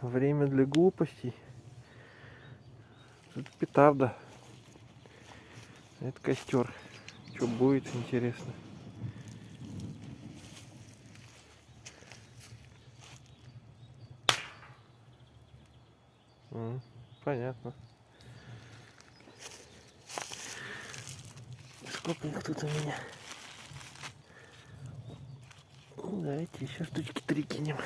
время для глупостей. Тут петарда. Это костер. Что будет, интересно. Понятно. Сколько их тут у меня? Давайте еще штучки 3 кинем.